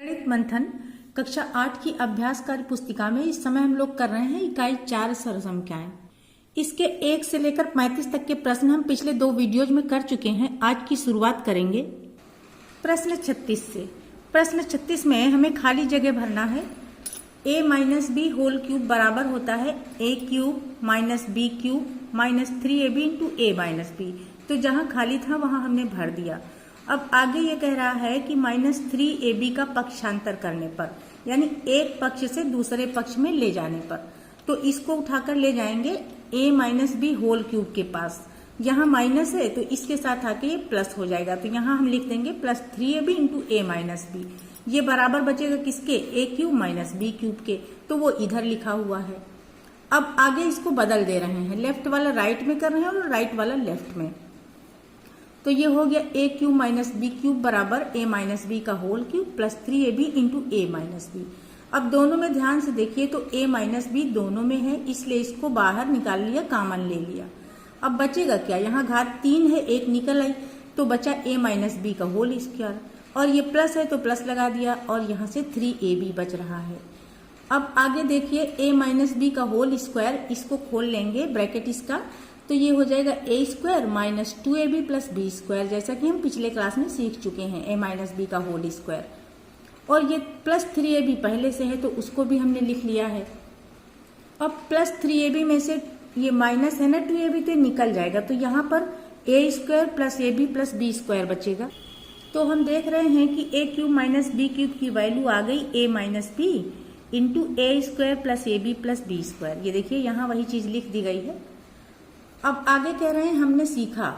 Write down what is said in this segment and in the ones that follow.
गणित मंथन कक्षा 8 की अभ्यास कार्य पुस्तिका में इस समय हम लोग कर रहे हैं इकाई 4 सरसंख्याएं। इसके 1 से लेकर 35 तक के प्रश्न हम पिछले 2 वीडियोज में कर चुके हैं। आज की शुरुआत करेंगे प्रश्न 36 से। प्रश्न 36 में हमें खाली जगह भरना है। a minus B whole cube बराबर होता है a cube minus B cube minus 3ab into a minus B. तो जहां खाली था वहां हमने भर दिया। अब आगे ये कह रहा है कि माइनस 3ab का पक्षांतर करने पर, यानी एक पक्ष से दूसरे पक्ष में ले जाने पर, तो इसको उठाकर ले जाएंगे a minus B whole cube के पास। यहाँ माइनस है तो इसके साथ आके ये प्लस हो जाएगा, तो यहाँ हम लिख देंगे plus 3ab into a minus B. ये बराबर बचेगा किसके? a cube minus B cube के, तो वो इधर लिखा हुआ है। अब आगे इसको बदल दे रहे हैं, लेफ्ट वाला राइट में कर रहे हैं और राइट वाला लेफ्ट में। तो ये हो गया a cube minus B cube बराबर a माइनस बी का whole cube plus 3ab into a minus B. अब दोनों में ध्यान से देखिए तो a माइनस बी दोनों में है, इसलिए इसको बाहर निकाल लिया, कॉमन ले लिया। अब बचेगा क्या? यहाँ घात 3 है, एक निकल आई तो बचा a माइनस बी का होल स्क्वायर, और ये प्लस है तो प्लस लगा दिया, और यहाँ से 3ab बच रहा है। अब आगे देखिए a माइनस बी का होल स्क्वायर, इसको खोल लेंगे ब्रैकेट इसका, तो ये हो जाएगा a square minus 2ab plus B square, जैसा कि हम पिछले क्लास में सीख चुके हैं, a माइनस बी का होल स्क्वायर। और ये प्लस 3ab पहले से है तो उसको भी हमने लिख लिया है। अब प्लस 3ab में से ये माइनस है ना 2ab, तो निकल जाएगा, तो यहाँ पर a square plus ab plus B square बचेगा। तो हम देख रहे हैं कि a cube minus B cube की वैल्यू आ गई a minus B into a square plus ab plus B square. ये देखिए यहाँ वही चीज लिख दी गई है। अब आगे कह रहे हैं हमने सीखा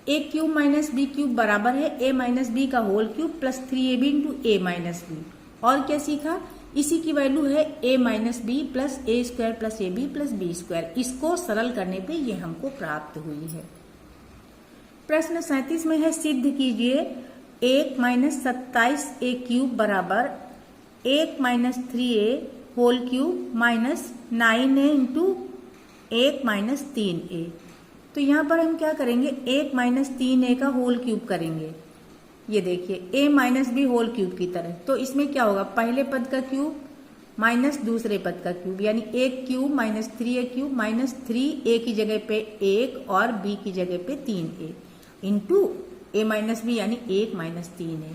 a cube minus B cube बराबर है a माइनस बी का whole cube plus 3ab into a minus B. और क्या सीखा? इसी की वैल्यू है a minus B plus a square plus ab plus B square. इसको सरल करने पे ये हमको प्राप्त हुई है। प्रश्न 37 में है सिद्ध कीजिए 1 माइनस 27a क्यूब बराबर 1 minus 3a whole cube minus 9a into 1 minus 3a। तो यहाँ पर हम क्या करेंगे? 1 माइनस 3a का होल क्यूब करेंगे। ये देखिए a minus B whole cube की तरह। तो इसमें क्या होगा? पहले पद का क्यूब माइनस दूसरे पद का क्यूब, यानी 1 cube minus 3a cube minus 3a की जगह पे 1 और b की जगह पे 3a into a minus B यानी 1 माइनस 3a।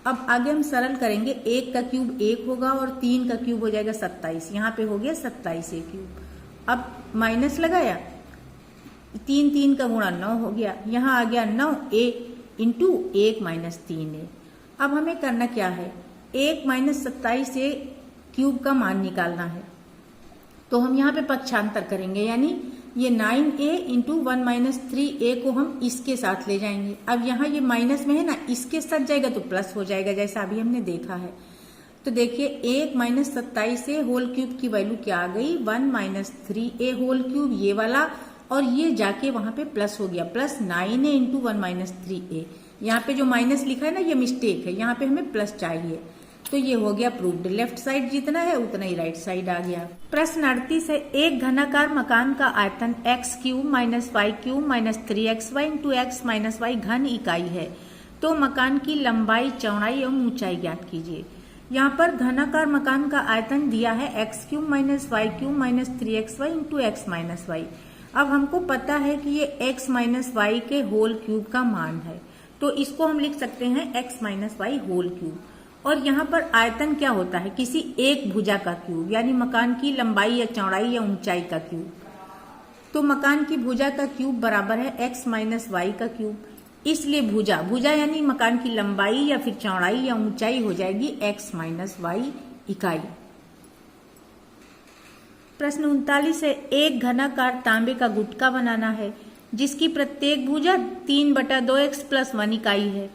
अब आगे हम सरल करेंगे, 1 का क्यूब 1 होगा और 3 का क्यूब हो जाएगा 27। यहाँ पे हो गया 27a क्यूब। अब माइनस लगाया, 3 3 का गुणा 9 हो गया, यहाँ आ गया 9a इंटू 1 माइनस 3a। अब हमें करना क्या है? 1 माइनस 27a क्यूब का मान निकालना है, तो हम यहाँ पे पक्षांतर करेंगे, यानी ये 9a इंटू 1 माइनस 3a को हम इसके साथ ले जाएंगे। अब यहाँ ये माइनस में है ना, इसके साथ जाएगा तो प्लस हो जाएगा, जैसा अभी हमने देखा है। तो देखिए 1 माइनस 27a होल क्यूब की वैल्यू क्या आ गई? 1 माइनस 3a होल क्यूब, ये वाला, और ये जाके वहां पे प्लस हो गया, plus 9a into 1 minus 3a। यहाँ पे जो माइनस लिखा है ना, ये मिस्टेक है, यहाँ पे हमें प्लस चाहिए। तो ये हो गया प्रूव्ड। लेफ्ट साइड जितना है उतना ही राइट साइड आ गया। प्रश्न 38 है एक घनाकार मकान का आयतन x cube minus Y cube minus 3xy into X minus Y घन इकाई है, तो मकान की लंबाई, चौड़ाई एवं ऊंचाई ज्ञात कीजिए। यहाँ पर घनाकार मकान का आयतन दिया है x cube minus Y cube minus 3xy into X minus Y. अब हमको पता है कि ये x माइनस वाई के होल क्यूब का मान है, तो इसको हम लिख सकते हैं x minus Y whole cube. और यहाँ पर आयतन क्या होता है? किसी एक भुजा का क्यूब, यानी मकान की लंबाई या चौड़ाई या ऊंचाई का क्यूब। तो मकान की भुजा का क्यूब बराबर है x माइनस वाई का क्यूब, इसलिए भुजा, भुजा यानी मकान की लंबाई या फिर चौड़ाई या ऊंचाई हो जाएगी x माइनस वाई इकाई। प्रश्न 39 है एक घनाकार तांबे का गुटका बनाना है जिसकी प्रत्येक भुजा 3/2x प्लस 1 इकाई है।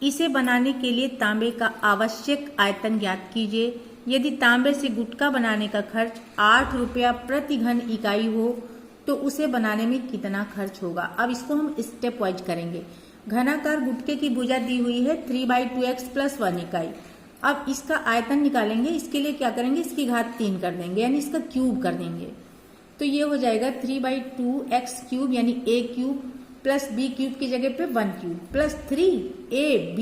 इसे बनाने के लिए तांबे का आवश्यक आयतन ज्ञात कीजिए। यदि तांबे से गुटका बनाने का खर्च 8 रुपया प्रति घन इकाई हो तो उसे बनाने में कितना खर्च होगा? अब इसको हम स्टेप वाइज करेंगे। घनाकार गुटके की भुजा दी हुई है 3/2x प्लस 1 इकाई। अब इसका आयतन निकालेंगे, इसके लिए क्या करेंगे? इसकी घात 3 कर देंगे, यानी इसका क्यूब कर देंगे। तो ये हो जाएगा 3/2x क्यूब यानी a cube plus B cube की जगह पे 1 cube plus 3ab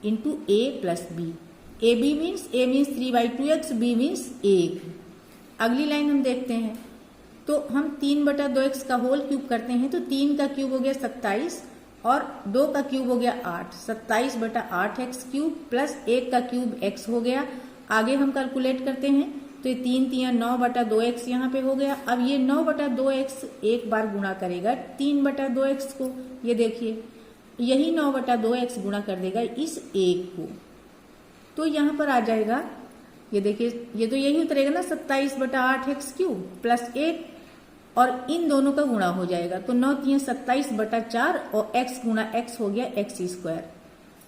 into a plus B. A B means A means 3/2x, B means 1। अगली लाइन हम देखते हैं, तो हम 3/2x का होल क्यूब करते हैं, तो 3 का क्यूब हो गया 27 और 2 का क्यूब हो गया 8, 27/8x क्यूब प्लस 1 का क्यूब x हो गया। आगे हम कैलकुलेट करते हैं, तो ये 3 3 9/2x यहाँ पे हो गया। अब ये 9/2x एक बार गुणा करेगा 3/2x को, ये देखिए यही 9/2x गुणा कर देगा इस 1 को, तो यहाँ पर आ जाएगा, ये देखिए ये तो यही उतरेगा ना 27/8x क्यूब प्लस 1 और इन दोनों का गुणा हो जाएगा, तो 9 3 27/4 और x गुणा x हो गया x²,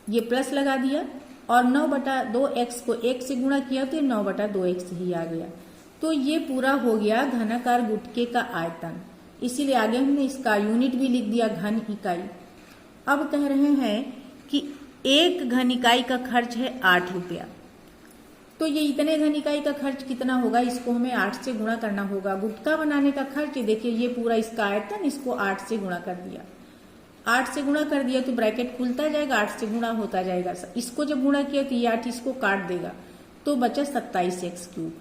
ये प्लस लगा दिया और 9/2x को 1 से गुणा किया तो ये 9/2x ही आ गया। तो ये पूरा हो गया घनाकार गुटके का आयतन, इसीलिए आगे हमने इसका यूनिट भी लिख दिया घन इकाई। अब कह रहे हैं कि एक घन इकाई का खर्च है 8 रुपया, तो ये इतने घन इकाई का खर्च कितना होगा, इसको हमें 8 से गुणा करना होगा। गुटका बनाने का खर्च देखिए ये पूरा इसका आयतन, इसको 8 से गुणा कर दिया, 8 से गुणा कर दिया तो ब्रैकेट खुलता जाएगा, 8 से गुणा होता जाएगा। इसको जब गुणा किया तो ये 8 इसको काट देगा, तो बचा 27x क्यूब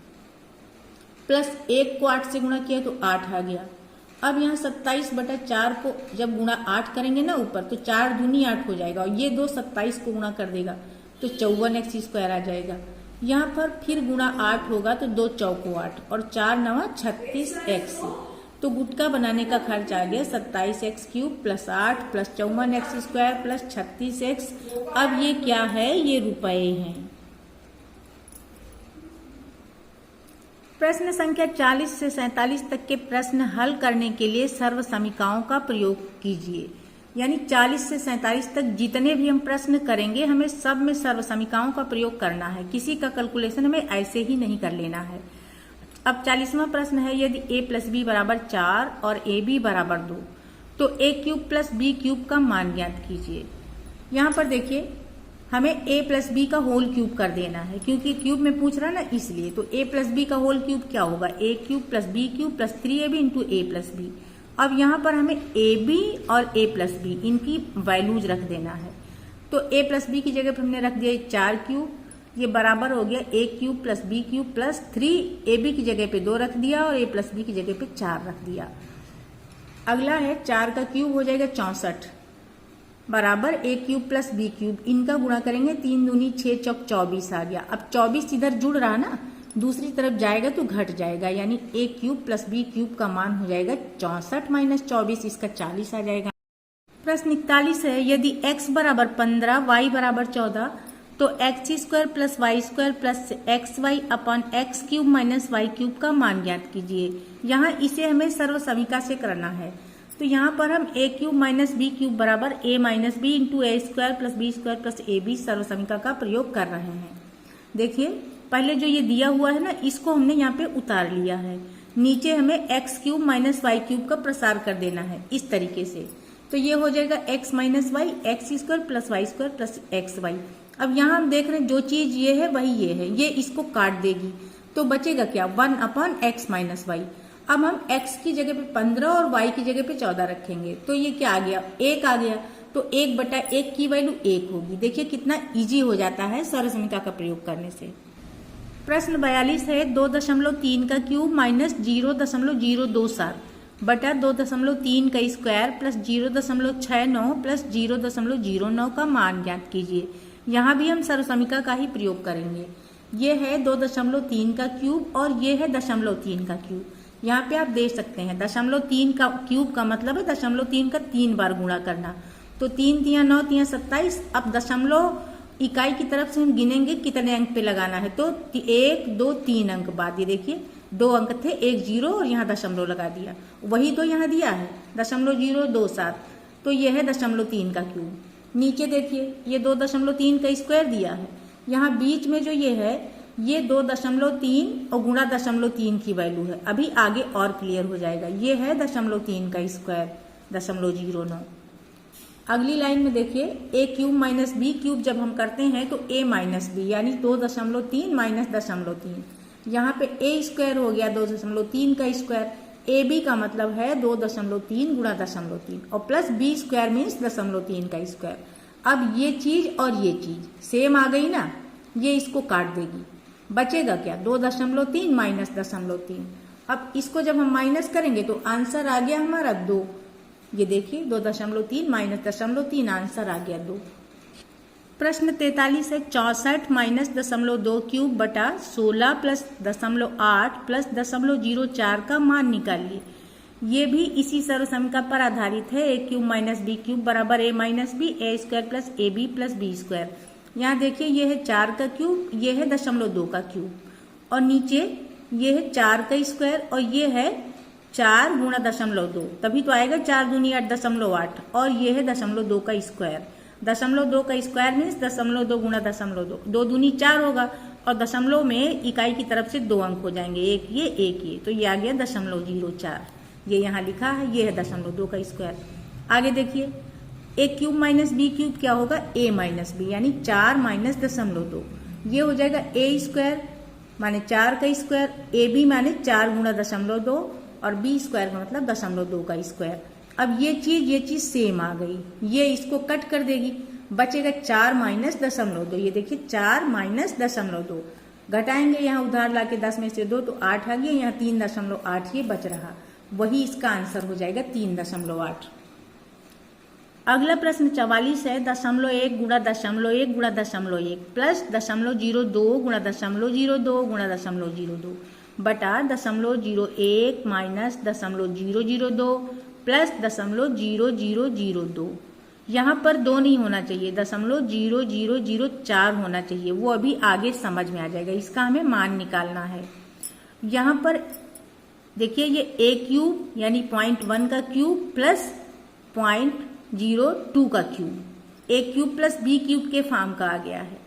प्लस 1 को 8 से गुणा किया तो 8 आ गया। अब यहाँ 27/4 को जब गुणा 8 करेंगे ना ऊपर, तो 4 दूनी 8 हो जाएगा और ये 2 27 को गुणा कर देगा तो 54x² आ जाएगा। यहाँ पर फिर गुणा 8 होगा तो 2 चौको 8 और 4 9 36x, तो गुटका बनाने का खर्च आ गया 27x cube plus 8 plus 54x² plus 36x। अब ये क्या है, ये रुपए हैं। प्रश्न संख्या 40 से 47 तक के प्रश्न हल करने के लिए सर्व समीकरणों का प्रयोग कीजिए। यानी 40 से 47 तक जितने भी हम प्रश्न करेंगे हमें सब में सर्व समीकरणों का प्रयोग करना है, किसी का कैलकुलेशन हमें ऐसे ही नहीं कर लेना है। अब 40वां प्रश्न है, यदि a + b = 4 और ab = 2 तो a³ + b³ का मान ज्ञात कीजिए। यहाँ पर देखिए हमें a + b का होल क्यूब कर देना है, क्योंकि क्यूब में पूछ रहा ना इसलिए। तो a + b का होल क्यूब क्या होगा, a³ + b³ + 3ab × a + b। अब यहाँ पर हमें ab और a + b इनकी वैल्यूज रख देना है, तो a + b की जगह पर हमने रख दिया 4³, ये बराबर हो गया a³ + b³ प्लस 3ab की जगह पे 2 रख दिया और a + b की जगह पे 4 रख दिया। अगला है 4 का क्यूब हो जाएगा 64 बराबर a³ + b³, इनका गुणा करेंगे 3 दूनी 6 चौक 24 आ गया। अब 24 इधर जुड़ रहा ना, दूसरी तरफ जाएगा तो घट जाएगा, यानी a³ + b³ का मान हो जाएगा 64 - 24, इसका 40 आ जाएगा। प्रश्न 41 है, यदि x = 15 y = 14 तो x² + y² + xy अपन x³ - y³ का मान ज्ञात कीजिए। यहाँ इसे हमें सर्व समीकरण से करना है, तो यहाँ पर हम a³ - b³ बराबर a - b × a² + b² + ab सर्व समीकरण का प्रयोग कर रहे हैं। देखिए पहले जो ये दिया हुआ है ना, इसको हमने यहाँ पे उतार लिया है, नीचे हमें x³ - y³ का प्रसार कर देना है इस तरीके से, तो ये हो जाएगा x - y x² + y² + xy। अब यहाँ हम देख रहे हैं जो चीज ये है वही ये है, ये इसको काट देगी तो बचेगा क्या, 1/x - y। अब हम x की जगह पे 15 और y की जगह पे 14 रखेंगे, तो ये क्या आ गया, 1 आ गया, तो 1/1 की वैल्यू 1 होगी। देखिए कितना इजी हो जाता है सर्व समीकरण का प्रयोग करने से। प्रश्न 42 है, 2.3 का क्यूब माइनस 0.027 बटा 2.3 का स्क्वायर प्लस 0.69 प्लस 0.09 का मान ज्ञात कीजिए। यहाँ भी हम सर्व समीकरण का ही प्रयोग करेंगे। ये है 2.3 का क्यूब और ये है 0.3 का क्यूब। यहाँ पे आप देख सकते हैं 0.3 का क्यूब का मतलब है 0.3 का 3 बार गुणा करना, तो 3 3 9 3 27। अब दशमलव इकाई की तरफ से हम गिनेंगे कितने अंक पे लगाना है, तो 1 2 3 अंक बाद, ये देखिए 2 अंक थे, 1 0 और यहाँ दशमलव लगा दिया, वही तो यहाँ दिया है 0.027, तो ये है 0.3 का क्यूब। नीचे देखिए ये 2.3 का स्क्वायर दिया है, यहाँ बीच में जो ये है ये 2.3 और गुणा 0.3 की वैल्यू है। अभी आगे और क्लियर हो जाएगा, ये है 0.3 का स्क्वायर 0.09। अगली लाइन में देखिए a³ माइनस b³ जब हम करते हैं तो a माइनस b यानी 2.3 माइनस 0.3, यहाँ पे a² हो गया 2.3 का स्क्वायर, ab का मतलब है 2.3 गुणा 0.3 और प्लस b² मीन्स 0.3 का स्क्वायर। अब ये चीज और ये चीज सेम आ गई ना, ये इसको काट देगी, बचेगा क्या 2.3 माइनस 0.3। अब इसको जब हम माइनस करेंगे तो आंसर आ गया हमारा 2। ये देखिए 2.3 माइनस 0.3 आंसर आ गया 2। प्रश्न 43 है 64 माइनस 0.2 क्यूब बटा 16 प्लस 0.8 प्लस 0.04 का मान निकालिए। ये भी इसी सर्वसमीकरण पर आधारित है। A cube minus B cube बराबर A minus B, A square plus A B plus B square. यहाँ देखिए ये है 4 का क्यूब, ये है 0.2 का क्यूब, और नीचे ये है 4 का स्क्वायर और ये है 4 गुणा 0.2, तभी तो आएगा 4 दूनी 8 0.8, और ये है 0.2 का स्क्वायर। 0.2 का स्क्वायर मीन्स 0.2 गुणा 0.2, 2 दूनी 4 होगा, और दशमलव में इकाई की तरफ से 2 अंक हो जाएंगे, एक ये, तो ये आ गया 0.04। ये यहाँ लिखा है, ये है 0.2 का स्क्वायर। आगे देखिए ए क्यूब माइनस बी क्यूब क्या होगा, ए माइनस बी, यानी 4 माइनस 0.2, ये हो जाएगा ए स्क्वायर माने 4 का स्क्वायर, ए बी माने 4 गुणा 0.2, और बी स्क्वायर का मतलब 0.2 का स्क्वायर। अब ये चीज सेम आ गई, ये इसको कट कर देगी, बचेगा 4 माइनस 0.2। ये देखिए 4 माइनस 0.2 घटाएंगे, यहाँ उधार लाके 10 में से 2 तो 8 आ गया, यहाँ 3.8 ये बच रहा, वही इसका आंसर हो जाएगा 3.8। अगला प्रश्न 44 है 0.1 गुणा 0.1 गुणा 0.1 प्लस 0.02 गुणा 0.02 गुणा 0.02 बटा 0.01 माइनस 0.002 प्लस 0.0002। यहाँ पर 2 नहीं होना चाहिए, 0.0004 होना चाहिए, वो अभी आगे समझ में आ जाएगा। इसका हमें मान निकालना है। यहाँ पर देखिए ये ए क्यूब यानी 0.1 का क्यूब प्लस 0.02 का cube, A cube plus B cube के फॉर्म का आ गया है।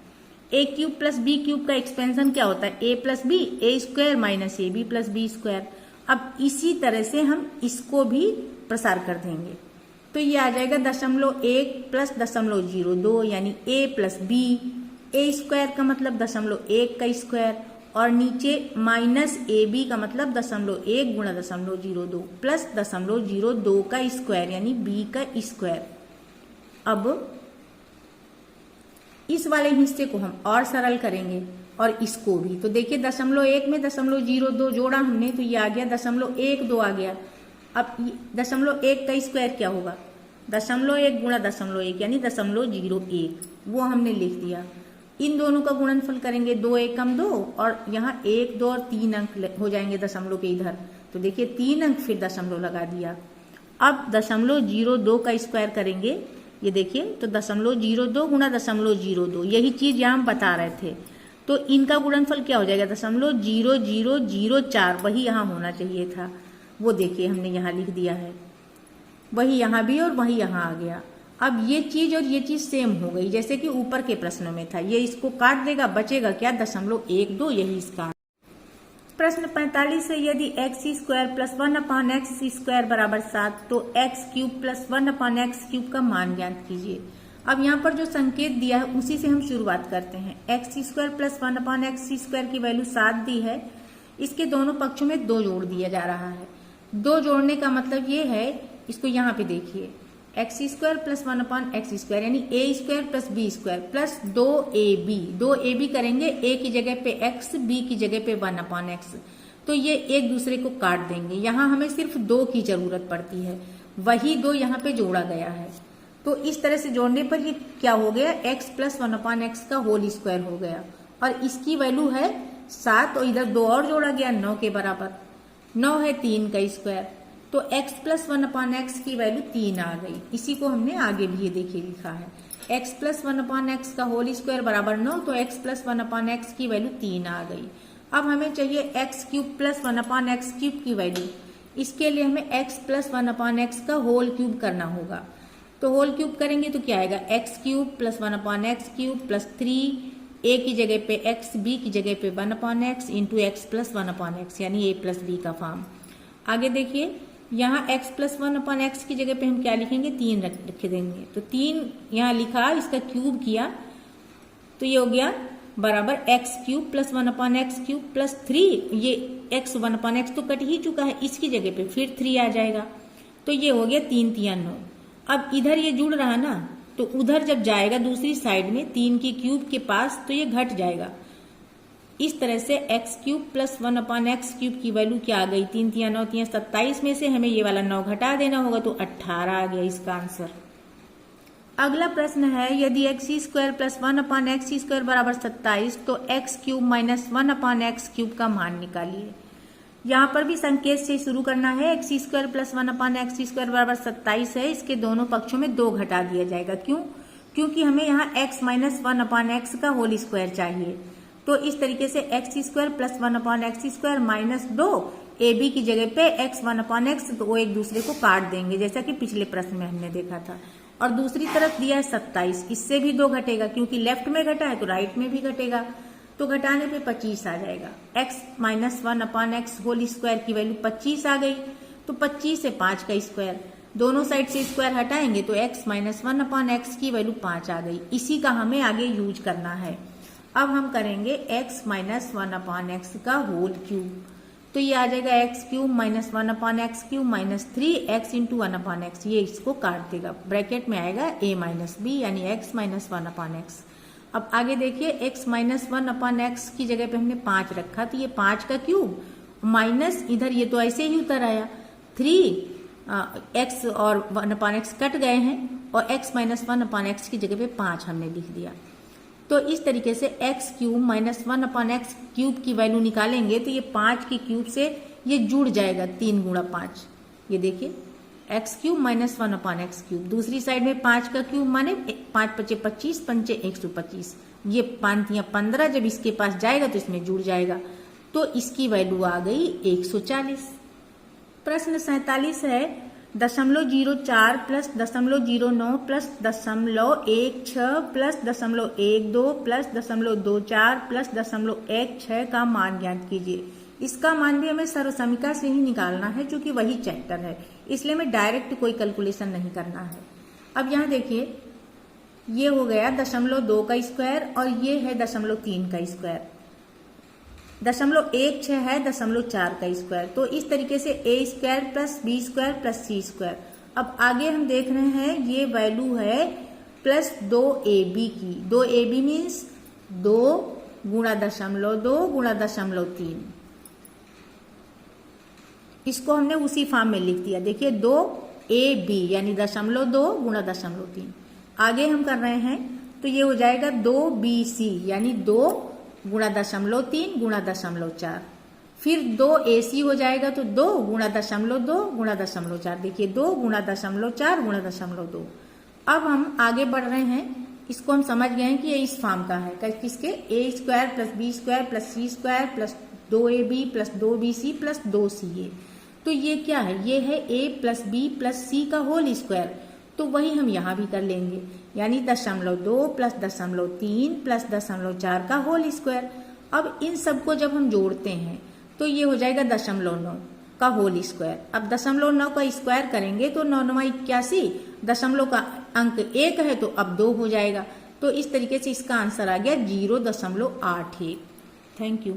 A cube plus B cube का एक्सपेंशन क्या होता है, A plus B, A square minus A B plus B square. अब इसी तरह से हम इसको भी प्रसार कर देंगे, तो ये आ जाएगा 0.1 प्लस 0.02 यानी ए प्लस बी, ए स्क्वायर का मतलब 0.1 का स्क्वायर, और नीचे माइनस ए बी का मतलब 0.1 गुणा 0.02 प्लस 0.02 का स्क्वायर यानी बी का स्क्वायर। अब इस वाले हिस्से को हम और सरल करेंगे और इसको भी, तो देखिए 0.1 में 0.02 जोड़ा हमने, तो ये आ गया 0.12 आ गया। अब 0.1 का स्क्वायर क्या होगा, 0.1 गुणा 0.1 यानी 0.01, वो हमने लिख दिया। इन दोनों का गुणनफल करेंगे, 2 1 कम 2, और यहाँ 1 2 और 3 अंक हो जाएंगे दशमलव के इधर, तो देखिए 3 अंक फिर दशमलव लगा दिया। अब 0.02 का स्क्वायर करेंगे, ये देखिए तो 0.02 गुणा 0.02, यही चीज यहाँ हम बता रहे थे। तो इनका गुणनफल क्या हो जाएगा 0.0004, वही यहाँ होना चाहिए था, वो देखिए हमने यहाँ लिख दिया है, वही यहाँ भी और वही यहाँ आ गया। अब ये चीज और ये चीज सेम हो गई, जैसे कि ऊपर के प्रश्नों में था। ये इसको काट देगा, बचेगा क्या 0.12, यही इसका। प्रश्न 45 है यदि x square plus 1/x square बराबर 7 तो x cube plus 1/x cube का मान ज्ञात कीजिए। अब यहाँ पर जो संकेत दिया है उसी से हम शुरुआत करते हैं। X square plus 1/x square की वैल्यू 7 दी है, इसके दोनों पक्षों में 2 जोड़ दिया जा रहा है। 2 जोड़ने का मतलब ये है, इसको यहाँ पे देखिए, x square plus 1/x square यानी A square plus B square plus 2ab करेंगे, ए की जगह पे x, बी की जगह पे 1/x, तो ये एक दूसरे को काट देंगे। यहाँ हमें सिर्फ 2 की जरूरत पड़ती है, वही 2 यहाँ पे जोड़ा गया है। तो इस तरह से जोड़ने पर ये क्या हो गया, x प्लस 1/x का होल स्क्वायर हो गया, और इसकी वैल्यू है 7, और इधर 2 और जोड़ा गया 9 के बराबर, 9 है 3 का स्क्वायर, तो x प्लस 1/x की वैल्यू 3 आ गई। इसी को हमने आगे भी ये देखिए लिखा है, x प्लस 1/x का होल स्क्वायर बराबर 9, तो x प्लस 1/x की वैल्यू 3 आ गई। अब हमें चाहिए x cube plus 1/x cube की वैल्यू, इसके लिए हमें x प्लस 1/x का होल क्यूब करना होगा। तो होल क्यूब करेंगे तो क्या आएगा, x cube plus 1/x cube plus 3, a की जगह पे x, b की जगह पे 1/x into x plus 1/x यानी a प्लस b का फॉर्म। आगे देखिए यहाँ x प्लस 1/x की जगह पे हम क्या लिखेंगे, 3 रख देंगे, तो 3 यहाँ लिखा, इसका क्यूब किया तो ये हो गया बराबर x cube plus 1/x cube plus 3, ये x 1/x तो कट ही चुका है, इसकी जगह पे फिर 3 आ जाएगा, तो ये हो गया 3 3 9। अब इधर ये जुड़ रहा ना, तो उधर जब जाएगा दूसरी साइड में 3 की क्यूब के पास तो ये घट जाएगा। इस तरह से x cube plus 1/x cube की वैल्यू क्या आ गई, 3 3 9 3 27 में से हमें ये वाला 9 घटा देना होगा तो 18 आ गया इसका आंसर। अगला प्रश्न है यदि x² प्लस 1/x² बराबर 27 तो x cube minus 1/x cube का मान निकालिए। यहाँ पर भी संकेत से शुरू करना है। x² प्लस 1/x² बराबर 27 है, इसके दोनों पक्षों में 2 घटा दिया जाएगा। क्यों? क्योंकि हमें यहाँ x माइनस 1/x का होल स्क्वायर चाहिए। तो इस तरीके से x² plus 1/x² minus 2 ab की जगह पे x 1/x, तो वो एक दूसरे को काट देंगे जैसा कि पिछले प्रश्न में हमने देखा था। और दूसरी तरफ दिया है 27, इससे भी 2 घटेगा क्योंकि लेफ्ट में घटा है तो राइट में भी घटेगा, तो घटाने पे 25 आ जाएगा। x माइनस 1/x होल स्क्वायर की वैल्यू 25 आ गई, तो 25 से 5 का स्क्वायर, दोनों साइड से स्क्वायर हटाएंगे तो x माइनस 1/x की वैल्यू 5 आ गई। इसी का हमें आगे यूज करना है। अब हम करेंगे x माइनस 1/x का होल क्यूब, तो ये आ जाएगा x cube minus 1/x cube minus 3x into 1/x, ये इसको काट देगा, ब्रैकेट में आएगा a माइनस b यानी x माइनस 1/x। अब आगे देखिए x माइनस 1/x की जगह पे हमने 5 रखा, तो ये 5 का क्यूब माइनस इधर ये तो ऐसे ही उतर आया 3x और 1/x कट गए हैं और x माइनस 1/x की जगह पे 5 हमने लिख दिया। तो इस तरीके से x cube minus 1/x cube की वैल्यू निकालेंगे तो ये 5 की क्यूब से ये जुड़ जाएगा 3 गुणा 5। ये देखिए x cube minus 1/x cube, दूसरी साइड में 5 का क्यूब माने 5 × 5 = 25, 5 × 125, ये 5 × 15 जब इसके पास जाएगा तो इसमें जुड़ जाएगा, तो इसकी वैल्यू आ गई 140। प्रश्न 47 है 0.04 plus 0.09 plus 0.16 plus 0.12 plus 0.24 plus 0.16 का मान ज्ञात कीजिए। इसका मान भी हमें सर्वसमीका से ही निकालना है, जो कि वही चैप्टर है, इसलिए हमें डायरेक्ट कोई कैलकुलेशन नहीं करना है। अब यहाँ देखिए ये हो गया 0.2 का स्क्वायर और ये है 0.3 का स्क्वायर, 0.16 है 0.4 का स्क्वायर, तो इस तरीके से a² plus b² plus c²। अब आगे हम देख रहे हैं ये वैल्यू है प्लस 2ab की, 2ab मीन्स 2 गुणा 0.2 गुणा 0.3, इसको हमने उसी फॉर्म में लिख दिया। देखिए 2ab यानी 0.2 गुणा 0.3। आगे हम कर रहे हैं तो ये हो जाएगा 2bc यानी 2 गुणा 0.3 गुणा 0.4, फिर 2ac हो जाएगा तो 2 गुणा 0.2 गुणा 0.4। देखिए 2 गुणा 0.4 गुणा 0.2। अब हम आगे बढ़ रहे हैं, इसको हम समझ गए हैं कि ये इस फॉर्म का है, किसके a² plus b² plus c² plus 2ab plus 2bc plus 2ca। तो ये क्या है, ये है a plus b plus c का होल स्क्वायर, तो वही हम यहाँ भी कर लेंगे, यानी 0.2 प्लस 0.3 प्लस 0.4 का होल स्क्वायर। अब इन सबको जब हम जोड़ते हैं तो ये हो जाएगा 0.9 का होल स्क्वायर। अब 0.9 का स्क्वायर करेंगे तो 9 9 81, दशमलव का अंक 1 है तो अब 2 हो जाएगा, तो इस तरीके से इसका आंसर आ गया 0.81। Thank you.